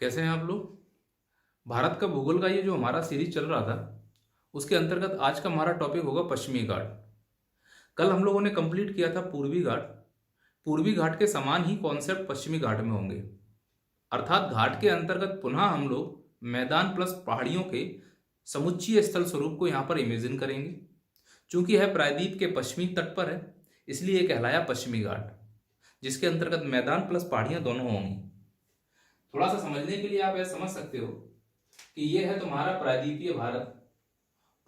कैसे हैं आप लोग। भारत का भूगोल का ये जो हमारा सीरीज चल रहा था उसके अंतर्गत आज का हमारा टॉपिक होगा पश्चिमी घाट। कल हम लोगों ने कंप्लीट किया था पूर्वी घाट। पूर्वी घाट के समान ही कॉन्सेप्ट पश्चिमी घाट में होंगे, अर्थात घाट के अंतर्गत पुनः हम लोग मैदान प्लस पहाड़ियों के समुच्चय स्थल स्वरूप को यहाँ पर इमेजिन करेंगे। चूंकि यह प्रायद्वीप के पश्चिमी तट पर है, इसलिए यह कहलाया पश्चिमी घाट, जिसके अंतर्गत मैदान प्लस पहाड़ियां दोनों होंगी। थोड़ा सा समझने के लिए आप यह समझ सकते हो कि ये है तुम्हारा प्रायद्वीपीय भारत।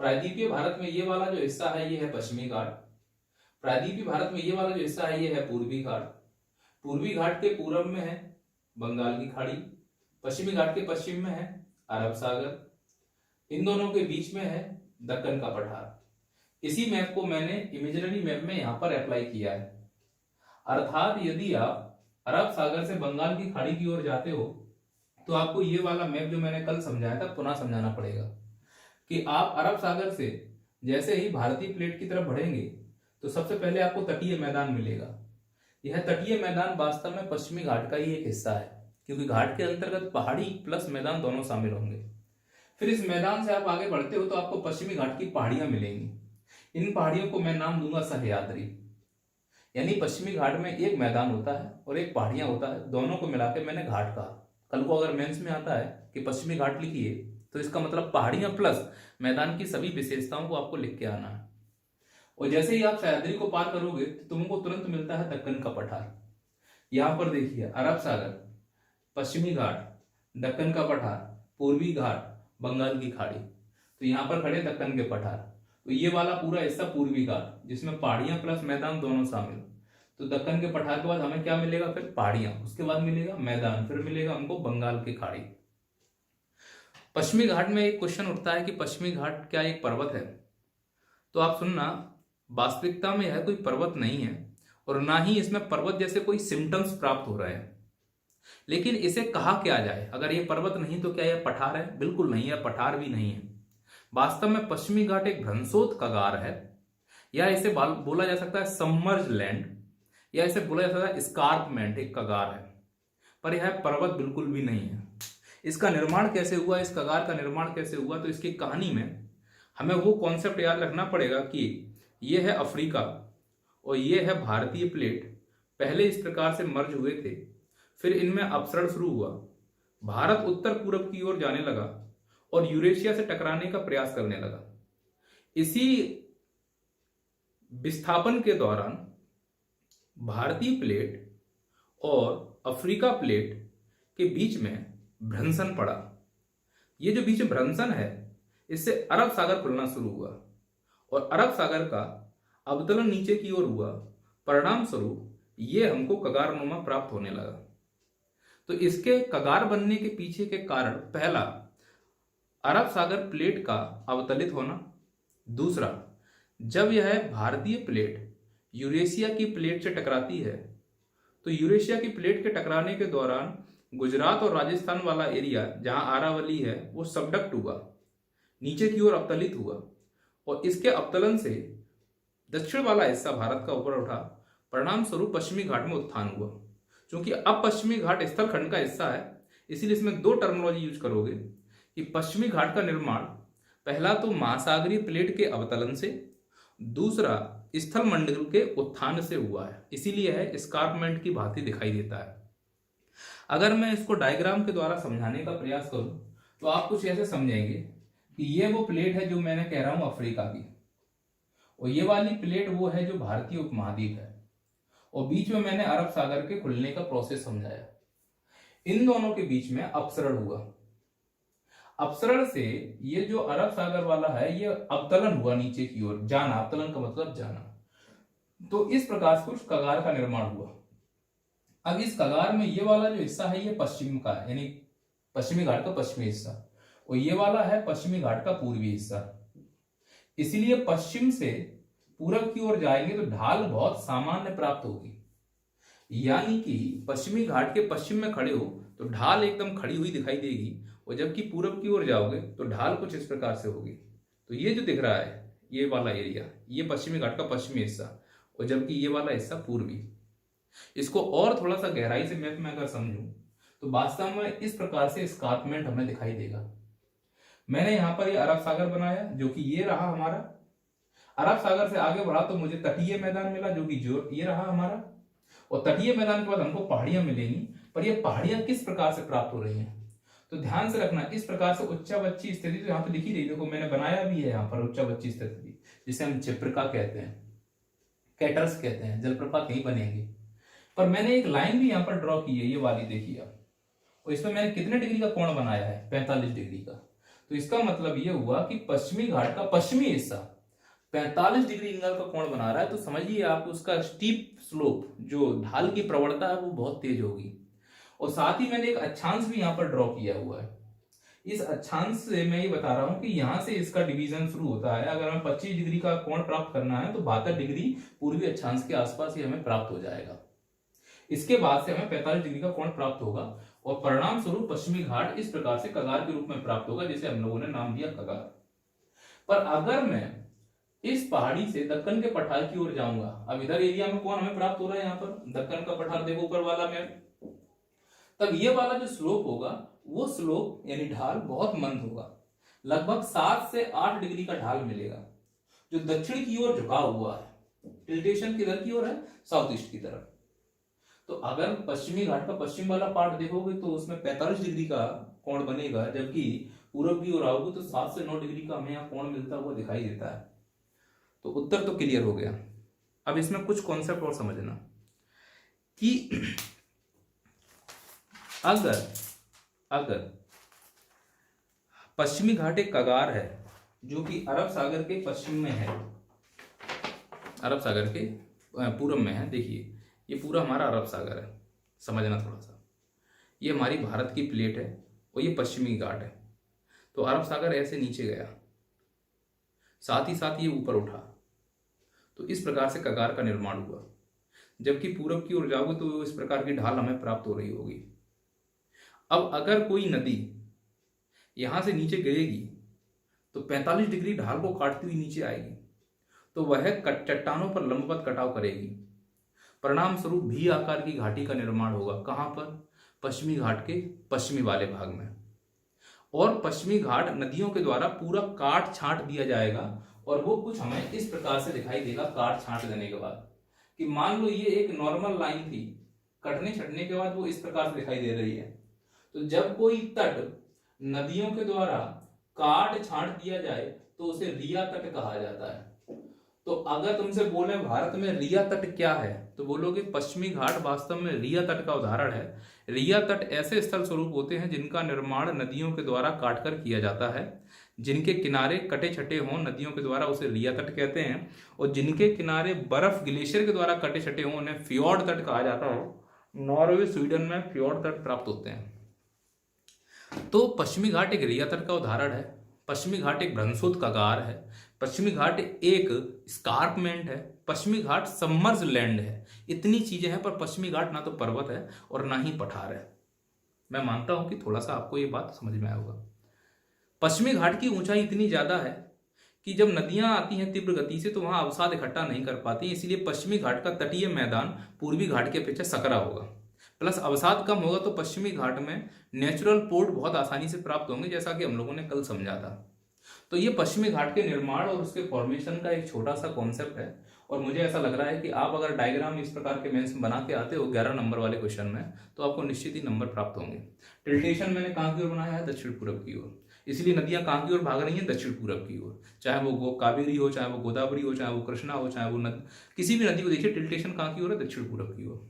प्रायद्वीपीय भारत में ये वाला जो हिस्सा है ये है पश्चिमी घाट। प्रायद्वीपीय भारत में ये वाला जो हिस्सा है ये है पूर्वी घाट। पूर्वी घाट के पूर्व में है बंगाल की खाड़ी, पश्चिमी घाट के पश्चिम में है अरब सागर, इन दोनों के बीच में है दक्कन का पठार। इसी मैप को मैंने इमेजिनरी मैप में यहां पर अप्लाई किया है। अर्थात यदि आप अरब सागर से बंगाल की खाड़ी की ओर जाते हो तो आपको ये वाला मैप जो मैंने कल समझाया था पुनः समझाना पड़ेगा कि आप अरब सागर से जैसे ही भारतीय प्लेट की तरफ बढ़ेंगे तो सबसे पहले आपको तटीय मैदान मिलेगा। यह तटीय मैदान वास्तव में पश्चिमी घाट का ही एक हिस्सा है, क्योंकि घाट के अंतर्गत पहाड़ी प्लस मैदान दोनों शामिल होंगे। फिर इस मैदान से आप आगे बढ़ते हो तो आपको पश्चिमी घाट की पहाड़ियां मिलेंगी। इन पहाड़ियों को मैं नाम दूंगा सह्याद्री। यानी पश्चिमी घाट में एक मैदान होता है और एक पहाड़ियां होता है, दोनों को मिलाकर मैंने घाट कहा। कल को अगर मेंस में आता है कि पश्चिमी घाट लिखिए तो इसका मतलब पहाड़ियां प्लस मैदान की सभी विशेषताओं को आपको लिख के आना है। और जैसे ही आप सह्याद्री को पार करोगे तो तुमको तुरंत मिलता है दक्कन का पठार। यहां पर देखिए अरब सागर, पश्चिमी घाट, दक्कन का पठार, पूर्वी घाट, बंगाल की खाड़ी। तो यहां पर खड़े दक्कन के पठार। तो ये वाला पूरा हिस्सा पूर्वी घाट जिसमें पहाड़ियां प्लस मैदान दोनों शामिल। तो दक्कन के पठार के बाद हमें क्या मिलेगा, फिर पहाड़ियां, उसके बाद मिलेगा मैदान, फिर मिलेगा हमको बंगाल की खाड़ी। पश्चिमी घाट में एक क्वेश्चन उठता है कि पश्चिमी घाट क्या एक पर्वत है। तो आप सुनना, वास्तविकता में यह कोई पर्वत नहीं है और ना ही इसमें पर्वत जैसे कोई सिम्टम्स प्राप्त हो रहे हैं। लेकिन इसे कहा क्या जाए, अगर ये पर्वत नहीं तो क्या यह पठार है? बिल्कुल नहीं है, पठार भी नहीं है। वास्तव में पश्चिमी घाट एक भ्रंशोत कगार है, या इसे बोला जा सकता है सबमर्ज लैंड, या इसे बोला जा सकता है स्कार्पमेंट, एक कगार है। पर यह पर्वत बिल्कुल भी नहीं है। इसका निर्माण कैसे हुआ, इस कगार का निर्माण कैसे हुआ, तो इसकी कहानी में हमें वो कॉन्सेप्ट याद रखना पड़ेगा कि यह है अफ्रीका और यह है भारतीय प्लेट। पहले इस प्रकार से मर्ज हुए थे, फिर इनमें अपसरण शुरू हुआ। भारत उत्तर पूर्व की ओर जाने लगा और यूरेशिया से टकराने का प्रयास करने लगा। इसी विस्थापन के दौरान भारतीय प्लेट और अफ्रीका प्लेट के बीच में भ्रंशन पड़ा। ये जो बीच में भ्रंशन है इससे अरब सागर खुलना शुरू हुआ और अरब सागर का अवतरण नीचे की ओर हुआ। परिणाम स्वरूप ये हमको कगारनुमा प्राप्त होने लगा। तो इसके कगार बनने के पीछे के कारण, पहला अरब सागर प्लेट का अवतलित होना, दूसरा जब यह भारतीय प्लेट यूरेशिया की प्लेट से टकराती है तो यूरेशिया की प्लेट के टकराने के दौरान गुजरात और राजस्थान वाला एरिया जहां आरावली है वो सबडक्ट हुआ, नीचे की ओर अवतलित हुआ और इसके अवतलन से दक्षिण वाला हिस्सा भारत का ऊपर उठा। परिणाम स्वरूप पश्चिमी घाट में उत्थान हुआ। क्योंकि अब पश्चिमी घाट स्थल खंड का हिस्सा है, इसीलिए इसमें दो टर्मिनोलॉजी यूज करोगे कि पश्चिमी घाट का निर्माण पहला तो महासागरीय प्लेट के अवतलन से, दूसरा स्थल मंडल के उत्थान से हुआ है। इसीलिए है एस्कार्पमेंट की भांति दिखाई देता है। अगर मैं इसको डायग्राम के द्वारा समझाने का प्रयास करूं तो आप कुछ ऐसे समझेंगे कि ये वो प्लेट है जो मैंने कह रहा हूं अफ्रीका की, और ये वाली प्लेट वो है जो भारतीय उपमहाद्वीप है, और बीच में मैंने अरब सागर के खुलने का प्रोसेस समझाया। इन दोनों के बीच में अपसरण हुआ। अपसरण से ये जो अरब सागर वाला है ये अवतलन हुआ नीचे की ओर, जाना, अवतलन का मतलब जाना। तो इस प्रकार से उस कगार का निर्माण हुआ। अब इस कगार में ये वाला जो हिस्सा है ये पश्चिम का है, यानी पश्चिमी घाट का पश्चिमी हिस्सा, और ये वाला है पश्चिमी घाट का पूर्वी हिस्सा। इसलिए पश्चिम से पूरब की ओर जाएंगे तो ढाल बहुत सामान्य प्राप्त होगी। यानी कि पश्चिमी घाट के पश्चिम में खड़े हो तो ढाल एकदम खड़ी हुई दिखाई देगी, और जबकि पूरब की ओर जाओगे तो ढाल कुछ इस प्रकार से होगी। तो ये जो दिख रहा है ये वाला एरिया, ये पश्चिमी घाट का पश्चिमी हिस्सा, और जबकि ये वाला हिस्सा पूर्वी। इसको और थोड़ा सा गहराई से मैप में अगर समझूं तो तो वास्तव में इस प्रकार से स्कार्पमेंट हमें दिखाई देगा। मैंने यहां पर ये अरब सागर बनाया जो कि ये रहा हमारा। अरब सागर से आगे बढ़ा तो मुझे तटीय मैदान मिला जो कि जो ये रहा हमारा। और तटीय मैदान के बाद हमको पहाड़ियां मिलेंगी, पर ये पहाड़ियां किस प्रकार से प्राप्त हो रही हैं तो ध्यान से रखना, इस प्रकार से उच्चावच्ची स्थिति तो यहाँ पे लिखी रही, देखो मैंने बनाया भी है यहाँ पर उच्चावच्ची स्थिति, जिसे हम चिप्रका कहते हैं, कैटर्स कहते हैं, जलप्रपात नहीं बनेंगे। पर मैंने एक लाइन भी यहाँ पर ड्रॉ की है, ये वाली देखिए आप, और इसमें मैंने कितने डिग्री का कोण बनाया है, 45 डिग्री का। तो इसका मतलब ये हुआ कि पश्चिमी घाट का पश्चिमी हिस्सा 45 डिग्री एंगल का कोण बना रहा है। तो समझिए आप उसका स्टीप स्लोप, जो ढाल की प्रवणता है, वो बहुत तेज होगी। और साथ ही मैंने एक अक्षांश भी यहाँ पर ड्रॉ किया हुआ है। इस अक्षांश से मैं ये बता रहा हूं कि यहां से इसका डिवीजन शुरू होता है। अगर हमें 25 डिग्री का कोण प्राप्त करना है तो 72 डिग्री पूर्वी अक्षांश के आसपास ही हमें प्राप्त हो जाएगा। इसके बाद से हमें 45 डिग्री का कोण प्राप्त होगा और परिणाम स्वरूप पश्चिमी घाट इस प्रकार से कगार के रूप में प्राप्त होगा, जिसे हम लोगों ने नाम दिया कगार। पर अगर मैं इस पहाड़ी से दक्कन के पठार की ओर जाऊंगा, अब इधर एरिया में कौन हमें प्राप्त हो रहा है, यहाँ पर दक्कन का पठार देखो ऊपर वाला में, तब ये वाला जो स्लोप होगा वो स्लोप यानी ढाल बहुत मंद होगा, लगभग 7 से 8 डिग्री का ढाल मिलेगा, जो दक्षिण की ओर झुका हुआ है। टिल्टेशन किधर की ओर है, साउथ ईस्ट की तरफ। तो अगर पश्चिमी घाट का पश्चिम वाला पार्ट देखोगे तो उसमें 45 डिग्री का कोण बनेगा, जबकि पूरब की ओर आओगे तो 7 से 9 डिग्री का हमें यहाँ कोण मिलता हुआ दिखाई देता है। तो उत्तर तो क्लियर हो गया। अब इसमें कुछ कॉन्सेप्ट और समझना कि अगर पश्चिमी घाट एक कगार है जो कि अरब सागर के पश्चिम में है, अरब सागर के पूरब में है, देखिए ये पूरा हमारा अरब सागर है, समझना थोड़ा सा, ये हमारी भारत की प्लेट है और ये पश्चिमी घाट है। तो अरब सागर ऐसे नीचे गया, साथ ही साथ ये ऊपर उठा, तो इस प्रकार से कगार का निर्माण हुआ। जबकि पूरब की ओर जाओगे तो इस प्रकार की ढाल हमें प्राप्त हो रही होगी। अब अगर कोई नदी यहां से नीचे गिरेगी तो 45 डिग्री ढाल को काटती हुई नीचे आएगी, तो वह चट्टानों पर लंबवत कटाव करेगी। परिणाम स्वरूप भी आकार की घाटी का निर्माण होगा। कहां पर, पश्चिमी घाट के पश्चिमी वाले भाग में। और पश्चिमी घाट नदियों के द्वारा पूरा काट छांट दिया जाएगा और वो कुछ हमें इस प्रकार से दिखाई देगा काट छांट देने के बाद, कि मान लो ये एक नॉर्मल लाइन थी, कटने छटने के बाद वो इस प्रकार से दिखाई दे रही है। तो जब कोई तट नदियों के द्वारा काट छांट दिया जाए तो उसे रिया तट कहा जाता है। तो अगर तुमसे बोले भारत में रिया तट क्या है, तो बोलोगे पश्चिमी घाट वास्तव में रिया तट का उदाहरण है। रिया तट ऐसे स्थल स्वरूप होते हैं जिनका निर्माण नदियों के द्वारा काटकर किया जाता है, जिनके किनारे कटे छटे हों नदियों के द्वारा, उसे रिया तट कहते हैं। और जिनके किनारे बर्फ ग्लेशियर के द्वारा कटे छटे हों उन्हें फ्योर्ड तट कहा जाता है। नॉर्वे स्वीडन में फ्योर्ड तट प्राप्त होते हैं। तो पश्चिमी घाट एक रिया तट का उदाहरण है, पश्चिमी घाट एक भ्रंशोत कगार है, पश्चिमी घाट एक स्कार्पमेंट है, पश्चिमी घाट सबमर्ज लैंड है। इतनी चीजें हैं, पर पश्चिमी घाट ना तो पर्वत है और ना ही पठार है। मैं मानता हूं कि थोड़ा सा आपको ये बात समझ में आया होगा। पश्चिमी घाट की ऊंचाई इतनी ज्यादा है कि जब नदियां आती हैं तीव्र गति से तो वहां अवसाद इकट्ठा नहीं कर पाती, इसलिए पश्चिमी घाट का तटीय मैदान पूर्वी घाट के अपेक्षा सकरा होगा। प्लस अवसाद कम होगा तो पश्चिमी घाट में नेचुरल पोर्ट बहुत आसानी से प्राप्त होंगे, जैसा कि हम लोगों ने कल समझा था। तो ये पश्चिमी घाट के निर्माण और उसके फॉर्मेशन का एक छोटा सा कॉन्सेप्ट है। और मुझे ऐसा लग रहा है कि आप अगर डायग्राम इस प्रकार के मेंस बना के आते हो 11 नंबर वाले क्वेश्चन में, तो आपको निश्चित ही नंबर प्राप्त होंगे। टिल्टेशन मैंने कहाँ की ओर बनाया है, दक्षिण पूर्व की ओर, इसलिए नदियां कहाँ की ओर भाग रही हैं, दक्षिण पूर्व की ओर। चाहे वो कावेरी हो, चाहे वो गोदावरी हो, चाहे वो कृष्णा हो, चाहे वो किसी भी नदी को देखिए, टिल्टेशन कहाँ की ओर है, दक्षिण पूर्व की ओर।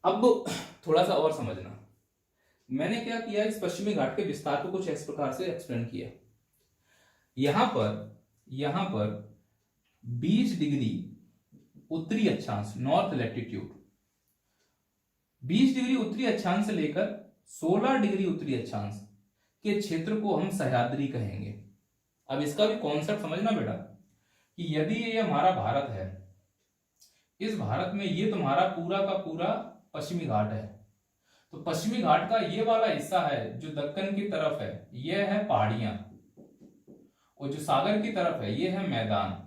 अब थोड़ा सा और समझना, मैंने क्या किया, इस पश्चिमी घाट के विस्तार को कुछ इस प्रकार से एक्सप्लेन किया। यहां पर 20 डिग्री उत्तरी अक्षांश, नॉर्थ लैटिट्यूड, 20 डिग्री उत्तरी अक्षांश से लेकर 16 डिग्री उत्तरी अक्षांश के क्षेत्र को हम सह्याद्री कहेंगे। अब इसका भी कॉन्सेप्ट समझना बेटा, कि यदि ये हमारा भारत है, इस भारत में ये तुम्हारा पूरा का पूरा पश्चिमी घाट है, तो पश्चिमी घाट का ये वाला हिस्सा है जो दक्कन की तरफ है, ये है पहाड़ियां, और जो सागर की तरफ है ये है मैदान।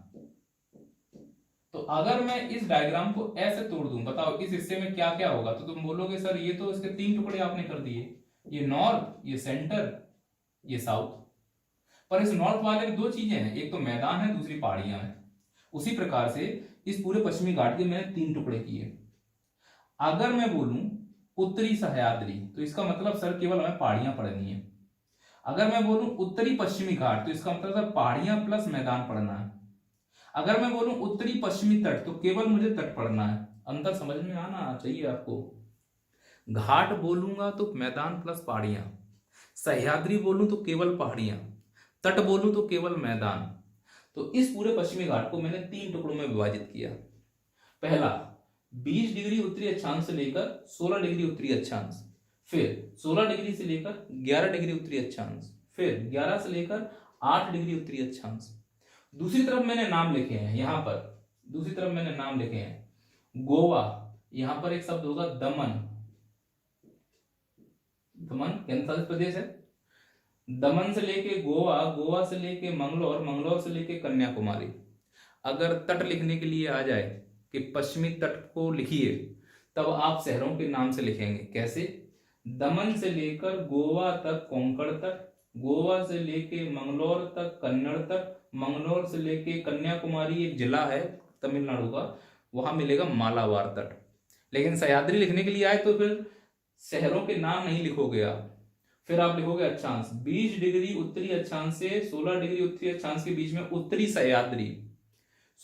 तो अगर मैं इस डायग्राम को ऐसे तोड़ दूं, बताओ इस हिस्से में क्या क्या होगा? तो तुम बोलोगे सर ये तो इसके 3 टुकड़े आपने कर दिए, ये नॉर्थ, ये सेंटर, ये साउथ। पर इस नॉर्थ वाले में 2 चीजें हैं, एक तो मैदान है, दूसरी पहाड़ियां हैं। उसी प्रकार से इस पूरे पश्चिमी घाट के मैंने 3 टुकड़े किए। अगर मैं बोलूं उत्तरी सह्याद्री, तो इसका मतलब सर केवल हमें पहाड़ियां पढ़नी है। अगर मैं बोलूं उत्तरी पश्चिमी घाट, तो इसका मतलब सर पहाड़ियां प्लस मैदान पढ़ना है। अगर मैं बोलूं उत्तरी पश्चिमी तट, तो केवल मुझे तट पढ़ना है। अंतर समझ में आना चाहिए आपको। घाट बोलूंगा तो मैदान प्लस पहाड़ियां, सह्याद्री बोलूं तो केवल पहाड़ियां, तट बोलूं तो केवल मैदान। तो इस पूरे पश्चिमी घाट को मैंने 3 टुकड़ों में विभाजित किया। पहला 20 डिग्री उत्तरी अक्षांश से लेकर 16 डिग्री उत्तरी अक्षांश, फिर 16 डिग्री से लेकर 11 डिग्री उत्तरी अक्षांश, फिर 11 से लेकर 8 डिग्री उत्तरी अक्षांश। दूसरी तरफ मैंने नाम लिखे हैं, यहां पर दूसरी तरफ मैंने नाम लिखे हैं गोवा, यहां पर एक शब्द होगा दमन। दमन केंद्र शासित प्रदेश है। दमन से लेके गोवा, गोवा से लेके मंगलोर, मंगलोर से लेके कन्याकुमारी। अगर तट लिखने के लिए आ जाए कि पश्चिमी तट को लिखिए, तब आप शहरों के नाम से लिखेंगे। कैसे? दमन से लेकर गोवा तक कोंकण तट, गोवा से लेके मंगलोर तक कन्नड़ तट, मंगलोर से लेके कन्याकुमारी एक जिला है तमिलनाडु का, वहां मिलेगा मालाबार तट। लेकिन सह्याद्री लिखने के लिए आए तो फिर शहरों के नाम नहीं लिखोगे आप, फिर आप लिखोगे अक्षांश। 20 डिग्री उत्तरी अक्षांश से 16 डिग्री उत्तरी अक्षांश के बीच में उत्तरी सह्याद्री,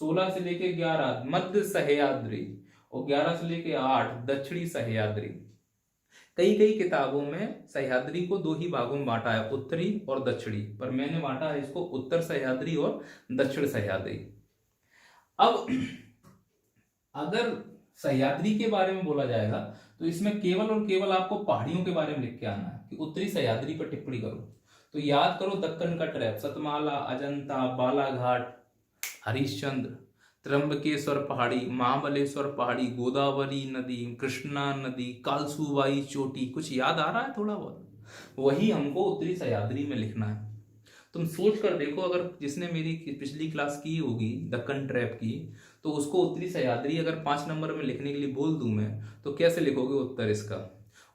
16 से लेके 11 मध्य सह्याद्री, और 11 से लेके 8 दक्षिणी सह्याद्री। कई कई किताबों में सह्याद्री को 2 ही भागों में बांटा है, उत्तरी और दक्षिणी, पर मैंने बांटा है इसको उत्तर सह्याद्री और दक्षिण सह्याद्री। अब अगर सह्याद्री के बारे में बोला जाएगा तो इसमें केवल और केवल आपको पहाड़ियों के बारे में लिख के आना है कि उत्तरी सह्याद्री पर टिप्पणी करो। तो याद करो दक्कन का ट्रैप, सतमाला, अजंता, बालाघाट, हरिश्चंद्र, त्र्यंबकेश्वर पहाड़ी, महाबलेश्वर पहाड़ी, गोदावरी नदी, कृष्णा नदी, कालसूबाई चोटी। कुछ याद आ रहा है थोड़ा बहुत? वही हमको उत्तरी सह्याद्री में लिखना है। तुम सोच कर देखो, अगर जिसने मेरी पिछली क्लास की होगी दक्कन ट्रैप की, तो उसको उत्तरी सह्याद्री अगर 5 नंबर में लिखने के लिए बोल दूं मैं, तो कैसे लिखोगे उत्तर इसका?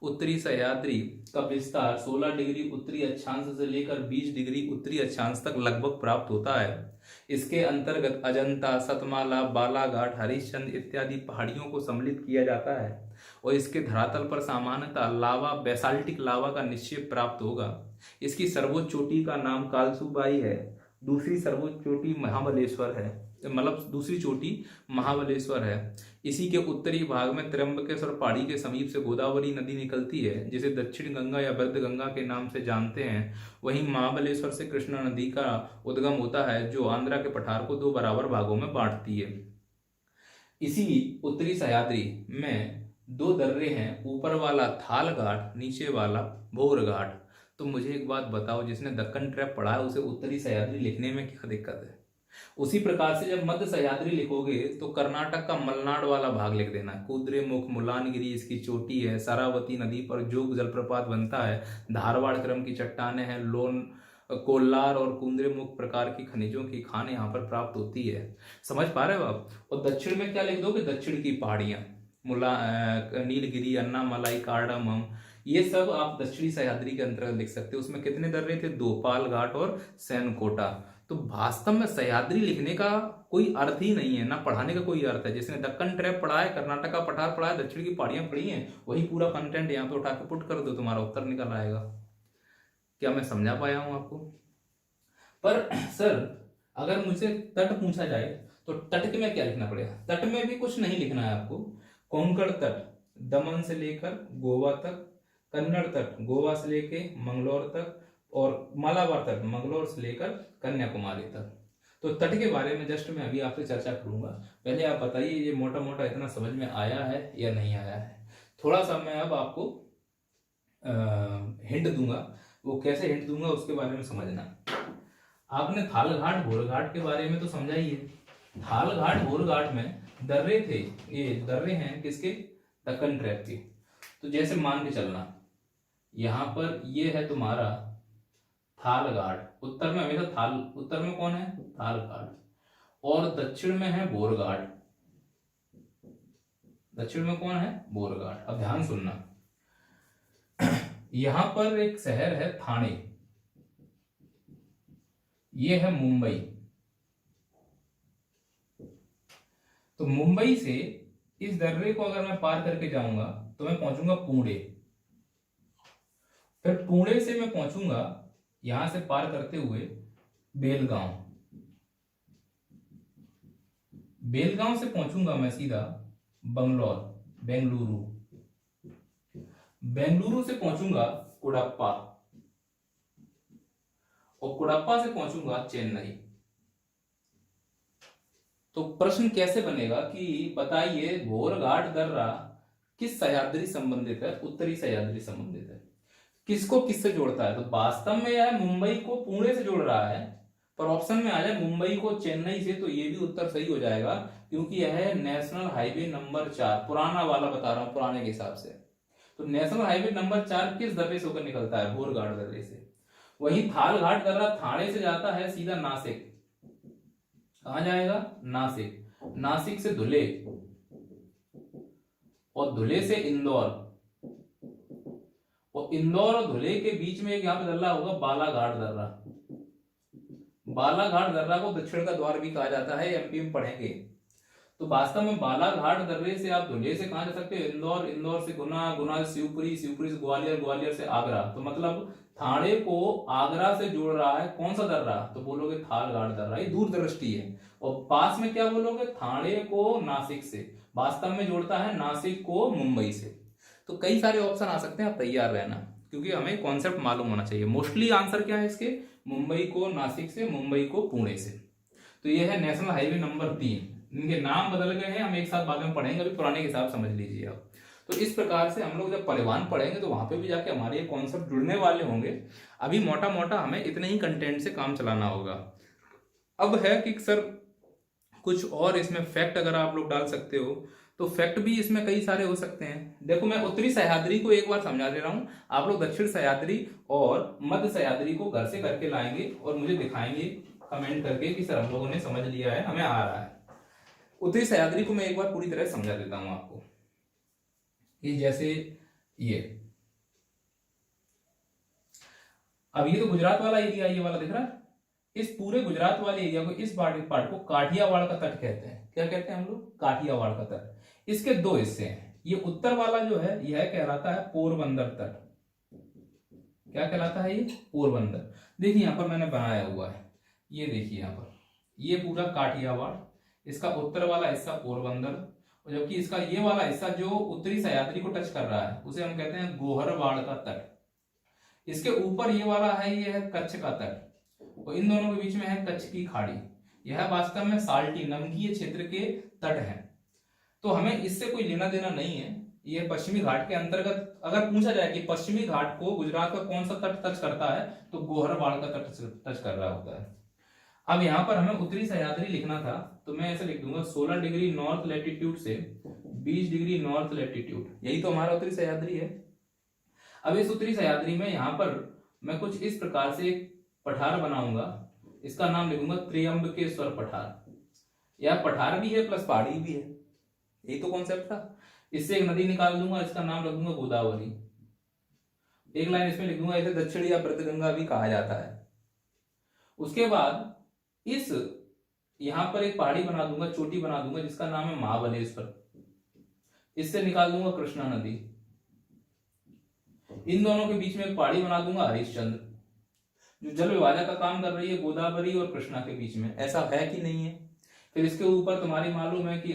उत्तरी सह्याद्री का विस्तार 16 डिग्री उत्तरी अक्षांश से लेकर 20 डिग्री उत्तरी अक्षांश तक लगभग प्राप्त होता है। इसके अंतर्गत अजंता, सतमाला, बालाघाट, हरिश्चंद्र इत्यादि पहाड़ियों को सम्मिलित किया जाता है, और इसके धरातल पर सामान्यतः लावा, बेसाल्टिक लावा का निक्षेप प्राप्त होगा। इसकी सर्वोच्च चोटी का नाम कालसूबाई है, दूसरी सर्वोच्च चोटी महाबलेश्वर है, मतलब दूसरी चोटी महाबलेश्वर है। इसी के उत्तरी भाग में त्र्यंबकेश्वर पहाड़ी के समीप से गोदावरी नदी निकलती है, जिसे दक्षिण गंगा या वृद्ध गंगा के नाम से जानते हैं। वहीं महाबलेश्वर से कृष्णा नदी का उद्गम होता है, जो आंध्रा के पठार को 2 बराबर भागों में बांटती है। इसी उत्तरी सह्याद्री में 2 दर्रे हैं, ऊपर वाला थाल घाट, नीचे वाला भोर घाट। तो मुझे एक बात बताओ, जिसने दक्कन ट्रैप पढ़ा है उसे उत्तरी सह्याद्री लिखने में क्या दिक्कत है? उसी प्रकार से जब मध्य सह्याद्री लिखोगे तो कर्नाटक का मलनाड वाला भाग लिख देना। कुद्रेमुख, मुलानगिरी इसकी चोटी है, शरावती नदी पर जोग जलप्रपात बनता है, धारवाड़ क्रम की चट्टानें हैं, लोन, कोल्लार और कुद्रेमुख प्रकार की खनिजों की खान यहाँ पर प्राप्त होती है। समझ पा रहे हो आप? और दक्षिण में क्या लिख दोगे? दक्षिण की पहाड़ियां, नीलगिरी, अन्नामलाई, कार्डामम, ये सब आप दक्षिणी सह्याद्री के अंतर्गत लिख सकते हो। उसमें कितने दर्रे थे? 2, पालघाट और सैनकोटा। तो वास्तव में सह्याद्री लिखने का कोई अर्थ ही नहीं है, ना पढ़ाने का कोई अर्थ है। जिसने दक्कन ट्रैप पढ़ा है, कर्नाटक का पठार पढ़ा है, दक्षिण की पहाड़ियां पढ़ी हैं, वही पूरा कंटेंट यहाँ पे उठा के पुट कर दो, तुम्हारा उत्तर निकल आएगा। क्या मैं समझा पाया हूं आपको? पर सर अगर मुझसे तट पूछा जाए तो तट के में क्या लिखना पड़ेगा? तट में भी कुछ नहीं लिखना है आपको। कोंकण तट दमन से लेकर गोवा तक, कन्नड़ तट गोवा से लेके मंगलोर तक, और मालाबार तट मंगलोर से लेकर कन्याकुमारी तक। तो तट के बारे में जस्ट मैं अभी आपसे चर्चा करूंगा। पहले आप बताइए ये मोटा मोटा इतना समझ में आया है या नहीं आया है? थोड़ा सा मैं अब आपको हिंट दूंगा, वो कैसे हिंट दूंगा उसके बारे में समझना। आपने थालघाट भोरघाट के बारे में तो समझा ही है। थालघाट भोरघाट में दर्रे थे, ये दर्रे हैं किसके? दक्कन ट्रैप के। तो जैसे मान के चलना, यहां पर ये है तुम्हारा थालघाट, उत्तर में हमेशा उत्तर में कौन है? थालघाट, और दक्षिण में है बोरघाट। दक्षिण में कौन है? बोरघाट। अब ध्यान सुनना, यहां पर एक शहर है थाने, ये है मुंबई। तो मुंबई से इस दर्रे को अगर मैं पार करके जाऊंगा तो मैं पहुंचूंगा पुणे। फिर पुणे से मैं पहुंचूंगा यहां से पार करते हुए बेलगांव। बेलगांव से पहुंचूंगा मैं सीधा बेंगलुरु। बेंगलुरु से पहुंचूंगा कुडप्पा, और कुडप्पा से पहुंचूंगा चेन्नई। तो प्रश्न कैसे बनेगा कि बताइए घोरघाट दर्रा किस सह्याद्री संबंधित है? उत्तरी सह्याद्री संबंधित है। किसको किससे जोड़ता है? तो वास्तव में यह मुंबई को पुणे से जोड़ रहा है, पर ऑप्शन में आ जाए मुंबई को चेन्नई से तो ये भी उत्तर सही हो जाएगा, क्योंकि यह है नेशनल हाईवे नंबर 4, पुराना वाला बता रहा हूं, पुराने के हिसाब से। तो नेशनल हाईवे नंबर 4 किस दर्रे से होकर निकलता है? घोरघाट दर्रे से। वहीं थालघाट दर्रा थाने से जाता है सीधा नासिक। कहां जाएगा? नासिक। नासिक से धुले, और धुले से इंदौर, और इंदौर और धुले के बीच में एक यहां पे दर्रा होगा बालाघाट दर्रा। बालाघाट दर्रा को दक्षिण का द्वार भी कहा जाता है, एमपी में पढ़ेंगे। तो वास्तव में बालाघाट दर्रे से आप धुले से कहां जा सकते हो? इंदौर, इंदौर से गुना, गुना से शिवपुरी, शिवपुरी से ग्वालियर, ग्वालियर से आगरा। तो मतलब थाने को आगरा से जोड़ रहा है कौन सा दर्रा? तो बोलोगे थालघाट दर्रा। ये दूरदृष्टि है। और पास में क्या बोलोगे? थाने को नासिक से। वास्तव में जोड़ता है नासिक को मुंबई से। तो कई सारे ऑप्शन आ सकते हैं, आप तैयार रहना, क्योंकि हमें कॉन्सेप्ट मालूम होना चाहिए। मोस्टली आंसर क्या है इसके? मुंबई को नासिक से, मुंबई को पुणे से। तो ये है नेशनल हाईवे नंबर 3। इनके नाम बदल गए हैं, हम एक साथ बाद में पढ़ेंगे, अभी पुराने के हिसाब समझ लीजिए आप। तो इस प्रकार से हम लोग जब परिवहन पढ़ेंगे तो वहां पे भी जाके हमारे ये कॉन्सेप्ट जुड़ने वाले होंगे। अभी मोटा मोटा हमें इतने ही कंटेंट से काम चलाना होगा। अब है कि सर कुछ और इसमें फैक्ट अगर आप लोग डाल सकते हो, तो फैक्ट भी इसमें कई सारे हो सकते हैं। देखो मैं उत्तरी सह्याद्री को एक बार समझा दे रहा हूं, आप लोग दक्षिण सह्याद्री और मध्य सह्याद्री को घर से करके लाएंगे और मुझे दिखाएंगे कमेंट करके कि सर हम लोगों ने समझ लिया है, हमें आ रहा है। उत्तरी सह्याद्री को मैं एक बार पूरी तरह समझा देता हूं आपको। ये जैसे ये, अब ये तो गुजरात वाला एरिया, ये वाला दिख रहा है। इस पूरे गुजरात वाले एरिया को, इस पार्ट को काठियावाड़ का तट कहते हैं। क्या कहते हैं हम लोग? काठियावाड़ का तट। इसके दो हिस्से हैं। ये उत्तर वाला जो है यह कहलाता है पोरबंदर तट। क्या कहलाता है ये? पोरबंदर। देखिए यहां पर मैंने बनाया हुआ है, ये देखिए यहां पर, ये पूरा काठियावाड़, इसका उत्तर वाला हिस्सा पोरबंदर, और जबकि इसका ये वाला हिस्सा जो उत्तरी सह्याद्री को टच कर रहा है उसे हम कहते हैं गोहरवाड़ का तट। इसके ऊपर ये वाला है, ये है कच्छ का तट, और इन दोनों के बीच में है कच्छ की खाड़ी। यह वास्तव में साल्टी नमकीय क्षेत्र के तट है। तो हमें इससे कोई लेना देना नहीं है। ये पश्चिमी घाट के अंतर्गत, अगर पूछा जाए कि पश्चिमी घाट को गुजरात का कौन सा तट टच करता है, तो गोहरवाड़ का तट टच कर रहा होता है। अब यहां पर हमें उत्तरी सह्याद्री लिखना था, तो मैं ऐसे लिख दूंगा 16 डिग्री नॉर्थ लैटिट्यूड से 20 डिग्री नॉर्थ लैटिट्यूड, यही तो हमारा उत्तरी सह्याद्री है। अब इस उत्तरी सह्याद्री में यहां पर मैं कुछ इस प्रकार से एक पठार बनाऊंगा, इसका नाम लिखूंगा त्र्यंबकेश्वर पठार। यह पठार भी है प्लस पहाड़ी भी है, यही तो कॉन्सेप्ट था। इससे एक नदी निकाल दूंगा, इसका नाम रख दूंगा गोदावरी। एक लाइन इसमें लिख दूंगा, इसे दक्षिण या प्रतगंगा भी कहा जाता है। उसके बाद इस यहां पर एक पहाड़ी बना दूंगा, चोटी बना दूंगा, जिसका नाम है महाबलेश्वर। इससे निकाल दूंगा कृष्णा नदी। इन दोनों के बीच में एक पहाड़ी बना दूंगा हरिश्चंद्र, जो जल विभाजन का काम कर रही है गोदावरी और कृष्णा के बीच में। ऐसा है कि नहीं है? फिर इसके ऊपर तुम्हारी मालूम है कि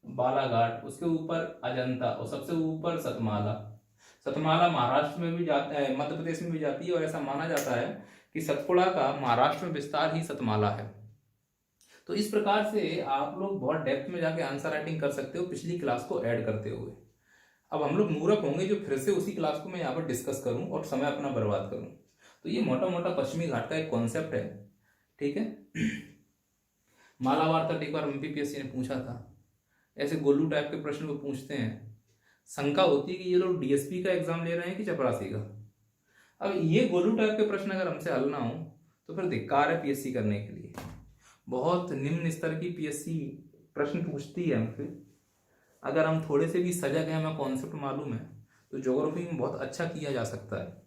बालाघाट, उसके ऊपर अजंता, और सबसे ऊपर सतमाला। सतमाला महाराष्ट्र में भी जाता है, मध्य प्रदेश में भी जाती है, और ऐसा माना जाता है कि सतपुड़ा का महाराष्ट्र में विस्तार ही सतमाला है। तो इस प्रकार से आप लोग बहुत डेप्थ में जाके आंसर राइटिंग कर सकते हो पिछली क्लास को ऐड करते हुए। अब हम लोग मूर्ख होंगे जो फिर से उसी क्लास को मैं यहाँ पर डिस्कस करूं और समय अपना बर्बाद करूं। तो ये मोटा मोटा पश्चिमी घाट का एक कॉन्सेप्ट है, ठीक है। मालाबार तट एक बार एमपीपीएससी ने पूछा था, ऐसे गोलू टाइप के प्रश्न को पूछते हैं, शंका होती है कि ये लोग डीएसपी का एग्जाम ले रहे हैं कि चपरासी का। अब ये गोलू टाइप के प्रश्न अगर हमसे हल ना हो तो फिर धिक्कार है पीएससी करने के लिए। बहुत निम्न स्तर की पीएससी प्रश्न पूछती है हमसे, अगर हम थोड़े से भी सजग हैं, हमें कॉन्सेप्ट मालूम है, तो ज्योग्राफी में बहुत अच्छा किया जा सकता है।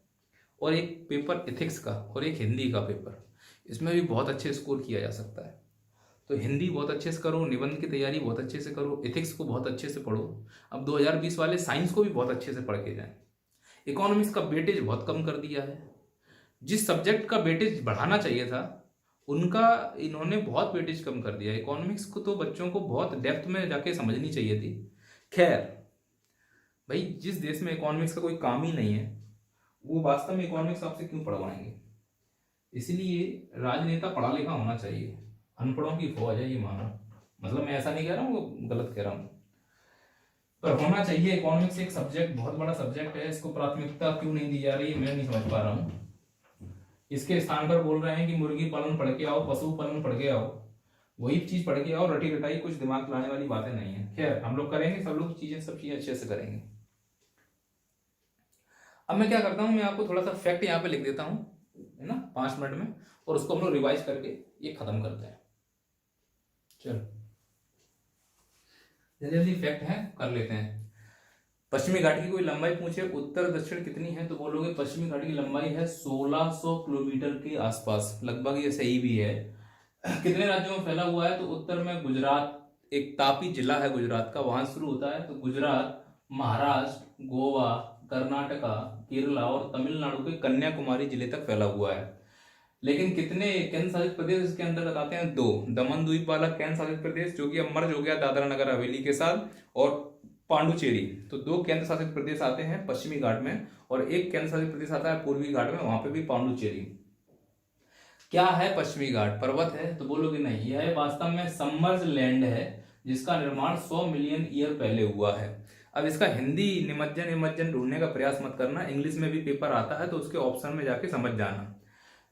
और एक पेपर इथिक्स का और एक हिंदी का पेपर, इसमें भी बहुत अच्छे स्कोर किया जा सकता है। तो हिंदी बहुत अच्छे से करो, निबंध की तैयारी बहुत अच्छे से करो, इथिक्स को बहुत अच्छे से पढ़ो। अब 2020 वाले साइंस को भी बहुत अच्छे से पढ़ के जाएं। इकोनॉमिक्स का वेटेज बहुत कम कर दिया है। जिस सब्जेक्ट का वेटेज बढ़ाना चाहिए था उनका इन्होंने बहुत वेटेज कम कर दिया। इकोनॉमिक्स को तो बच्चों को बहुत डेप्थ में जाके समझनी चाहिए थी। खैर भाई, जिस देश में इकोनॉमिक्स का कोई काम ही नहीं है, वो वास्तव में इकोनॉमिक्स आपसे क्यों पढ़वाएंगे। इसीलिए राजनेता पढ़ा लिखा होना चाहिए। अनपढ़ों की फौज है ये मानो, मतलब मैं ऐसा नहीं कह रहा हूँ, वो गलत कह रहा हूँ, पर होना चाहिए। इकोनॉमिक्स एक सब्जेक्ट, बहुत बड़ा सब्जेक्ट है, इसको प्राथमिकता क्यों नहीं दी जा रही है मैं नहीं समझ पा रहा हूँ। इसके स्थान पर बोल रहे हैं कि मुर्गी पालन पढ़ के आओ, पशु पालन पढ़ के आओ, वही चीज पढ़ के आओ, रटी रटाई कुछ दिमाग लाने वाली बातें नहीं है। खैर हम लोग करेंगे, सब चीजें अच्छे से करेंगे। अब मैं क्या करता हूँ, मैं आपको थोड़ा सा फैक्ट यहाँ पे लिख देता हूँ, है ना, 5 मिनट में, और उसको हम लोग रिवाइज करके ये खत्म करते हैं। चलो जल्दी जल्दी फैक्ट है कर लेते हैं। पश्चिमी घाट की कोई लंबाई पूछे उत्तर दक्षिण कितनी है, तो बोलोगे पश्चिमी घाट की लंबाई है 1600 किलोमीटर के आसपास, लगभग ये सही भी है। कितने राज्यों में फैला हुआ है, तो उत्तर में गुजरात, एक तापी जिला है गुजरात का, वहां शुरू होता है, तो गुजरात, महाराष्ट्र, गोवा, कर्नाटका, केरला और तमिलनाडु के कन्याकुमारी जिले तक फैला हुआ है। लेकिन कितने केंद्र शासित प्रदेश इसके अंतर्गत आते हैं, 2। दमन द्वीप वाला केंद्र शासित प्रदेश जो कि अब मर्ज हो गया दादरा नगर हवेली के साथ, और पांडुचेरी, तो 2 केंद्र शासित प्रदेश आते हैं पश्चिमी घाट में, और एक केंद्र शासित प्रदेश आता है पूर्वी घाट में, वहां पे भी पांडुचेरी। क्या है पश्चिमी घाट, पर्वत है, तो बोलोगे नहीं, यह वास्तव में सबमर्ज लैंड है जिसका निर्माण 100 मिलियन ईयर पहले हुआ है। अब इसका हिंदी निमज्जन ढूंढने का प्रयास मत करना, इंग्लिश में भी पेपर आता है तो उसके ऑप्शन में जाके समझ जाना।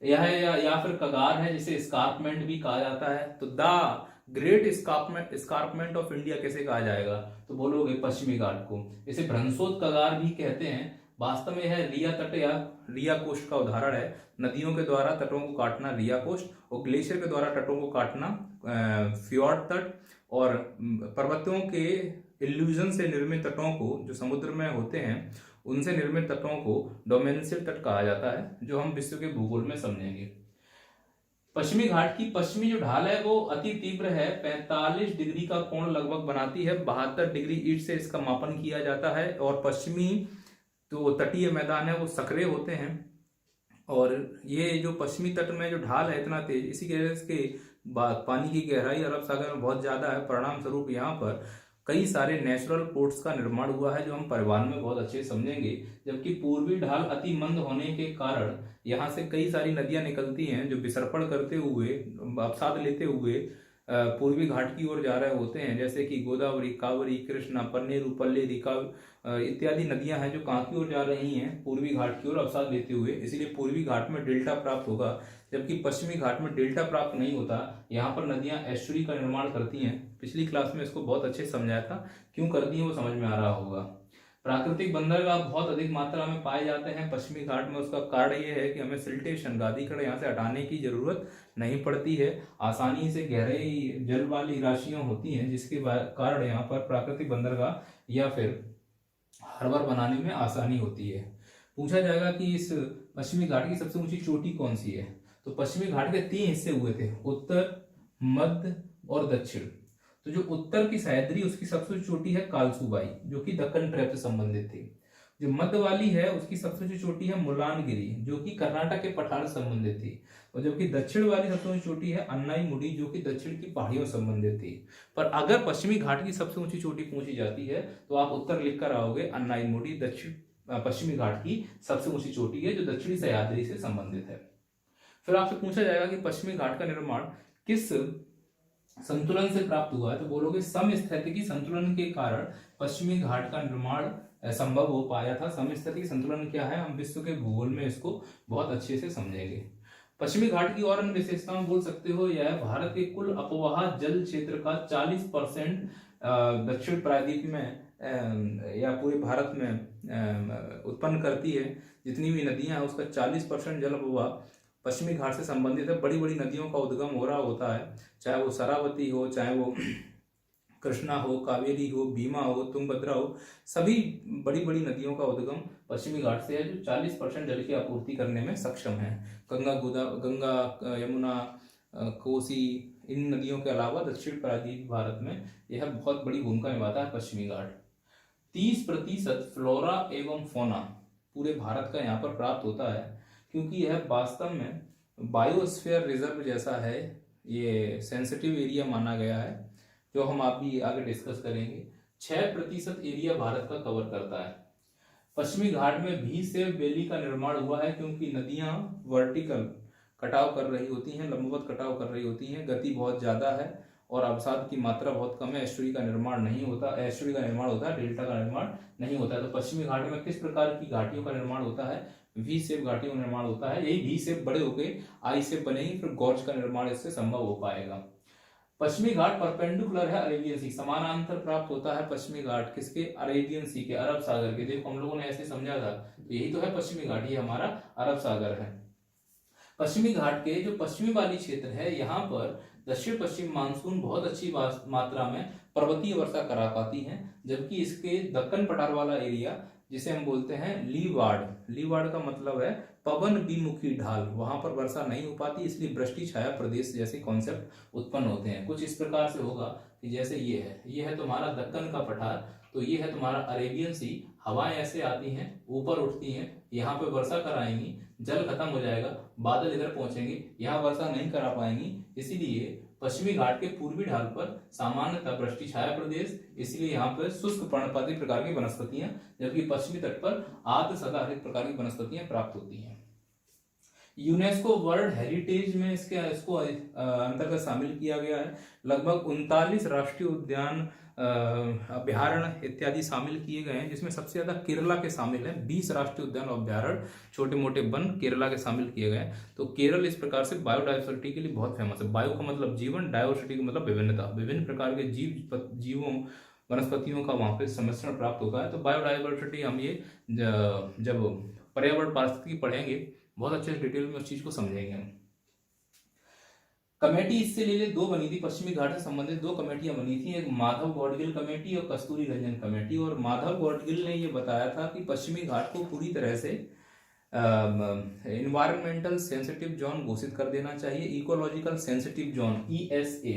यह है या फिर कगार है, जिसे स्कार्पमेंट भी कहा जाता है, तो the great escarpment of India कैसे कहा जाएगा, तो बोलोगे पश्चिमी घाट को। इसे भ्रंशोत कगार भी कहते हैं। वास्तव में यह रिया तट या रिया कोस्ट का उदाहरण है। नदियों के द्वारा तटों को काटना रिया कोस्ट, और ग्लेशियर के द्वारा तटों को काटना फ्योर्ड तट, और पर्वतों के इल्यूजन से निर्मित तटों को, जो समुद्र में होते हैं उनसे निर्मित तटों को डोमेंशियल तट कहा जाता है, जो हम विश्व के भूगोल में समझेंगे। पश्चिमी घाट की पश्चिमी जो ढाल है वो अति तीव्र है, 45 डिग्री का कोण लगभग बनाती है, 72 डिग्री ईस्ट से इसका मापन किया जाता है। और पश्चिमी जो तटीय मैदान है वो सक्रिय होते हैं, और ये जो पश्चिमी तट में जो ढाल है इतना तेज, इसी की वजह से पानी की गहराई अरब सागर में बहुत ज्यादा है। परिणाम स्वरूप यहाँ पर कई सारे नेचुरल पोर्ट्स का निर्माण हुआ है, जो हम परिवहन में बहुत अच्छे से समझेंगे। जबकि पूर्वी ढाल अति मंद होने के कारण यहाँ से कई सारी नदियां निकलती हैं, जो विसर्पण करते हुए, अवसाद लेते हुए पूर्वी घाट की ओर जा रहे होते हैं, जैसे कि गोदावरी, कावरी, कृष्णा, पन्नेरू, पल्लेरी इत्यादि नदियां हैं जो कहाँ की ओर जा रही हैं, पूर्वी घाट की ओर अवसाद लेते हुए। इसीलिए पूर्वी घाट में डेल्टा प्राप्त होगा, जबकि पश्चिमी घाट में डेल्टा प्राप्त नहीं होता। यहाँ पर नदियां एस्चुरी का निर्माण करती हैं। पिछली क्लास में इसको बहुत अच्छे से समझाया था, क्यों करती हैं वो समझ में आ रहा होगा। प्राकृतिक बंदरगाह बहुत अधिक मात्रा में पाए जाते हैं पश्चिमी घाट में। उसका कारण ये है कि हमें सिल्टेशन, गादीकड़ यहाँ से हटाने की जरूरत नहीं पड़ती है। आसानी से गहरे जल वाली राशियां होती हैं, जिसके कारण यहाँ पर प्राकृतिक बंदरगाह या फिर हार्बर बनाने में आसानी होती है। पूछा जाएगा कि इस पश्चिमी घाट की सबसे ऊंची चोटी कौन सी है, तो पश्चिमी घाट के 3 हिस्से हुए थे, उत्तर, मध्य और दक्षिण। तो जो उत्तर की सह्याद्री, उसकी सबसे चोटी है कालसूबाई, जो कि दक्कन ट्रैप से संबंधित थी। जो मध्य वाली है उसकी सबसे ऊंची चोटी है मुलानगिरी, जो कि कर्नाटक के पठार से संबंधित थी। और जबकि दक्षिण वाली सबसे ऊंची चोटी है अन्नाईमुडी, जो कि दक्षिण की पहाड़ियों से संबंधित थी। पर अगर पश्चिमी घाट की सबसे ऊंची चोटी पूछी जाती है तो आप उत्तर लिखकर आओगे अन्नाईमुडी पश्चिमी घाट की सबसे ऊंची चोटी है, जो दक्षिणी सह्याद्री से संबंधित है। फिर आपसे पूछा जाएगा कि पश्चिमी घाट का निर्माण किस संतुलन से प्राप्त हुआ है, तो बोलोगे समस्थैतिकी संतुलन के कारण पश्चिमी घाट का निर्माण संभव हो पाया था। समस्थैतिकी संतुलन क्या है, हम विश्व के भूगोल में इसको बहुत अच्छे से समझेंगे। पश्चिमी घाट की और अन्य विशेषताओं बोल सकते हो, यह भारत के कुल अपवाह जल क्षेत्र का 40% दक्षिण प्रायद्वीप में या पूरे भारत में उत्पन्न करती है। जितनी भी नदियां हैं उसका 40% जल अपवाह पश्चिमी घाट से संबंधित है। बड़ी बड़ी नदियों का उद्गम हो रहा होता है, चाहे वो शरावती हो, चाहे वो कृष्णा हो, कावेरी हो, भीमा हो, तुंगभद्रा हो, सभी बड़ी बड़ी नदियों का उद्गम पश्चिमी घाट से है, जो 40% जल की आपूर्ति करने में सक्षम है। गंगा, यमुना, कोसी, इन नदियों के अलावा दक्षिण प्रायद्वीप भारत में यह बहुत बड़ी भूमिका निभाता है पश्चिमी घाट। 30% फ्लोरा एवं फोना पूरे भारत का यहाँ पर प्राप्त होता है, क्योंकि यह वास्तव में बायोस्फीयर रिजर्व जैसा है। ये सेंसिटिव एरिया माना गया है, जो हम आप भी आगे डिस्कस करेंगे। 6% एरिया भारत का कवर करता है। पश्चिमी घाट में भी से वैली का निर्माण हुआ है, क्योंकि नदियां वर्टिकल कटाव कर रही होती हैं, लंबवत कटाव कर रही होती हैं, गति बहुत ज्यादा है और अवसाद की मात्रा बहुत कम है। एस्टुरी का निर्माण नहीं होता, एस्टुरी का निर्माण होता है, डेल्टा का निर्माण नहीं होता है। तो पश्चिमी घाट में किस प्रकार की घाटियों का निर्माण होता है? वी शेप घाटियों का निर्माण होता है। यही वी शेप बड़े होकर आई शेप बनेगी, फिर गॉर्ज का निर्माण इससे संभव हो पाएगा। पश्चिमी घाट परपेंडिकुलर है अरेबियन सी, समानांतर प्राप्त होता है पश्चिमी घाट किसके? अरेबियन सी के, अरब सागर के। देखो हम लोगों ने ऐसे समझा था, तो यही तो है पश्चिमी घाट, ये हमारा अरब सागर है। पश्चिमी घाट के जो पश्चिमी वाली क्षेत्र है, यहाँ पर दक्षिण पश्चिम मानसून बहुत अच्छी मात्रा में पर्वतीय वर्षा करा पाती है, जबकि इसके दक्कन पठार वाला एरिया, जिसे हम बोलते हैं लीवार्ड, लीवार्ड का मतलब है पवन विमुखी ढाल, वहां पर वर्षा नहीं हो पाती, इसलिए वृष्टि छाया प्रदेश जैसे कॉन्सेप्ट उत्पन्न होते हैं। कुछ इस प्रकार से होगा कि जैसे ये है तुम्हारा दक्कन का पठार, तो ये है तुम्हारा अरेबियन सी, हवाएं ऐसे आती हैं, ऊपर उठती हैं, यहाँ पे वर्षा कराएंगी, जल खत्म हो जाएगा, बादल इधर पहुंचेंगे, यहाँ वर्षा नहीं करा पाएंगी। इसीलिए पश्चिमी घाट के पूर्वी ढाल पर सामान्यतः वृष्टि छाया प्रदेश, इसलिए यहाँ पर शुष्क पर्णपाती प्रकार की वनस्पतियां, जबकि पश्चिमी तट पर आर्द्र सदाहरित प्रकार की वनस्पतियां प्राप्त होती हैं। यूनेस्को वर्ल्ड हेरिटेज में इसको अंतर्गत शामिल किया गया है। लगभग 39 राष्ट्रीय उद्यान, अभ्यारण्य इत्यादि शामिल किए गए हैं, जिसमें सबसे ज्यादा केरला के शामिल हैं। 20 राष्ट्रीय उद्यान अभ्यारण्य, छोटे मोटे वन केरला के शामिल किए गए हैं। तो केरल इस प्रकार से बायोडाइवर्सिटी के लिए बहुत फेमस है। बायो का मतलब जीवन, डाइवर्सिटी का मतलब विभिन्नता, विभिन्न प्रकार के जीवों वनस्पतियों का वहां पे सम्मिश्रण प्राप्त होता है। तो बायोडाइवर्सिटी हम ये जब पर्यावरण पारिस्थितिकी पढ़ेंगे, बहुत अच्छे डिटेल में उस चीज को समझेंगे हम। कमेटी इससे ले 2 बनी थी, पश्चिमी घाट से संबंधित 2 कमेटियां बनी थी, एक माधव गौडगिल कमेटी और कस्तूरी रंजन कमेटी। और माधव गौडगिल ने ये बताया था कि पश्चिमी घाट को पूरी तरह से इन्वायरमेंटल सेंसिटिव जोन घोषित कर देना चाहिए, इकोलॉजिकल सेंसिटिव जोन, ESA,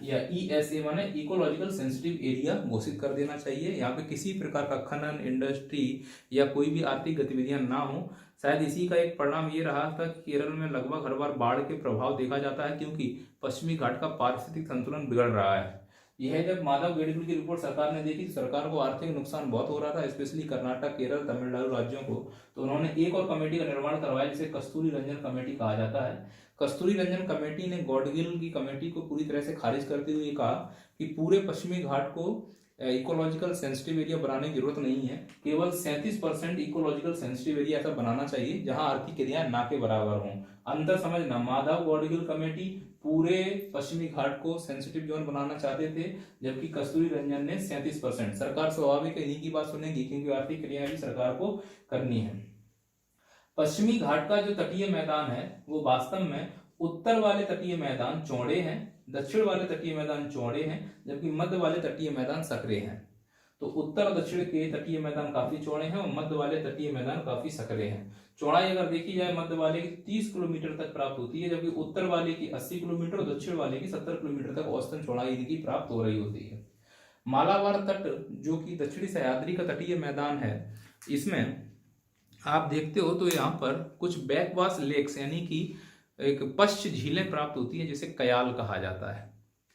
या ESA माने इकोलॉजिकल सेंसिटिव एरिया घोषित कर देना चाहिए। यहाँ पे किसी प्रकार का खनन, इंडस्ट्री या कोई भी आर्थिक गतिविधियां ना हो। शायद इसी का एक परिणाम ये रहा था कि केरल में लगभग हर बार बाढ़ के प्रभाव देखा जाता है, क्योंकि पश्चिमी घाट का पारिस्थितिक संतुलन बिगड़ रहा है। यह जब माधव गौडगिल की रिपोर्ट सरकार ने देखी, तो सरकार को आर्थिक नुकसान बहुत हो रहा था, स्पेशली कर्नाटक, केरल, तमिलनाडु राज्यों को। तो उन्होंने एक और कमेटी का निर्माण करवाया, जिसे कस्तूरी रंजन कमेटी कहा जाता है। कस्तूरी रंजन कमेटी ने गौडगिल की कमेटी को पूरी तरह से खारिज करते हुए कहा कि पूरे पश्चिमी घाट को इकोलॉजिकल सेंसिटिव एरिया बनाने की जरूरत नहीं है, केवल 37% इकोलॉजिकल सेंसिटिव एरिया ऐसा बनाना चाहिए जहां आर्थिक क्रियाएं ना के बराबर हों। अंतर समझना, माधव गौडगिल कमेटी पूरे पश्चिमी घाट को सेंसिटिव जोन बनाना चाहते थे, जबकि कस्तूरी रंजन ने 37%। सरकार स्वाभाविक इन्हीं की बात सुनेगी, क्योंकि आर्थिक क्रियाएं भी सरकार को करनी है। पश्चिमी घाट का जो तटीय मैदान है, वो वास्तव में उत्तर वाले तटीय मैदान चौड़े हैं, दक्षिण वाले तटीय मैदान चौड़े हैं, जबकि मध्य वाले तटीय मैदान सकरे हैं। तो उत्तर और दक्षिण के तटीय मैदान काफी चौड़े हैं और मध्य वाले तटीय मैदान काफी सकरे हैं। चौड़ाई अगर देखी जाए, मध्य वाले की 30 किलोमीटर तक प्राप्त होती है, जबकि उत्तर वाले की 80 किलोमीटर और दक्षिण वाले की 70 किलोमीटर तक औसतन चौड़ाई इनकी प्राप्त हो रही होती है। मालाबार तट, जो कि दक्षिणी सह्याद्री का तटीय मैदान है, इसमें आप देखते हो तो यहाँ पर कुछ बैकवास लेक्स यानी कि एक पश्च झीलें प्राप्त होती है, जिसे कयाल कहा जाता है।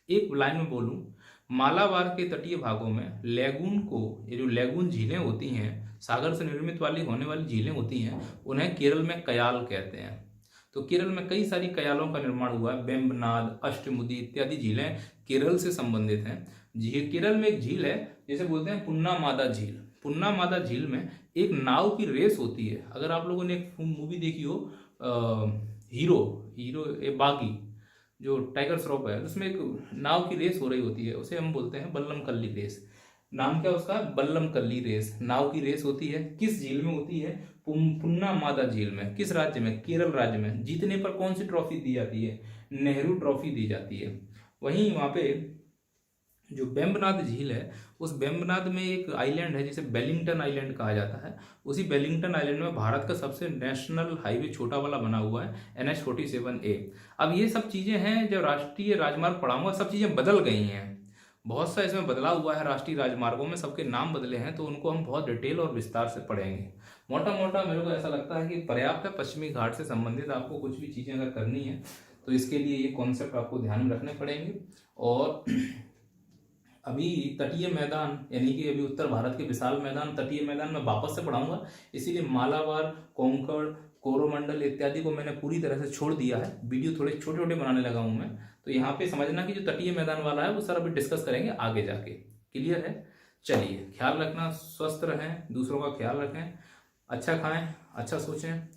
एक लाइन में बोलूं, मालाबार के तटीय भागों में लेगून को, ये जो लेगून झीलें होती हैं, सागर से निर्मित वाली होने वाली झीलें होती हैं, उन्हें केरल में कयाल कहते हैं। तो केरल में कई सारी कयालों का निर्माण हुआ है। बेम्बनाद, अष्टमुदी इत्यादि झीलें केरल से संबंधित हैं। केरल में एक झील है जिसे बोलते हैं पुन्नामादा झील। पुन्नामादा झील में एक नाव की रेस होती है। अगर आप लोगों ने एक मूवी देखी हो, हीरो ए बागी, जो टाइगर श्रॉफ है, उसमें एक नाव की रेस हो रही होती है, उसे हम बोलते हैं बल्लम कल्ली रेस। नाम क्या उसका? बल्लम कल्ली रेस। नाव की रेस होती है, किस झील में होती है? पुन्नामादा झील में। किस राज्य में? केरल राज्य में। जीतने पर कौन सी ट्रॉफी दी जाती है? नेहरू ट्रॉफी दी जाती है। वहीं वहाँ पे जो वेम्बनाड झील है, उस वेम्बनाड में एक आइलैंड है जिसे वेलिंगटन आइलैंड कहा जाता है। उसी वेलिंगटन आइलैंड में भारत का सबसे नेशनल हाईवे छोटा वाला बना हुआ है, NH-47A। अब ये सब चीज़ें हैं, जो राष्ट्रीय राजमार्ग पढ़ाऊंगा, सब चीज़ें बदल गई हैं, बहुत सा इसमें बदलाव हुआ है। राष्ट्रीय राजमार्गों में सबके नाम बदले हैं, तो उनको हम बहुत डिटेल और विस्तार से पढ़ेंगे। मोटा मोटा मेरे को ऐसा लगता है कि पर्याप्त है। पश्चिमी घाट से संबंधित आपको कुछ भी चीज़ें अगर करनी है तो इसके लिए ये कॉन्सेप्ट आपको ध्यान में रखने पड़ेंगे। और अभी तटीय मैदान, यानी कि अभी उत्तर भारत के विशाल मैदान, तटीय मैदान में वापस से पढ़ाऊंगा, इसीलिए मालाबार, कोंकण, कोरोमंडल इत्यादि को मैंने पूरी तरह से छोड़ दिया है। वीडियो थोड़े छोटे छोटे बनाने लगा हूं मैं। तो यहाँ पे समझना कि जो तटीय मैदान वाला है वो सर अभी डिस्कस करेंगे आगे जाके। क्लियर है? चलिए, ख्याल रखना, स्वस्थ रहें, दूसरों का ख्याल रखें, अच्छा खाएं, अच्छा सोचें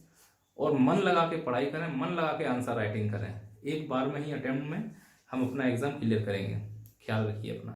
और मन लगा के पढ़ाई करें, मन लगा के आंसर राइटिंग करें। एक बार में ही अटेम्प्ट में हम अपना एग्जाम क्लियर करेंगे। ख्याल रखिए अपना।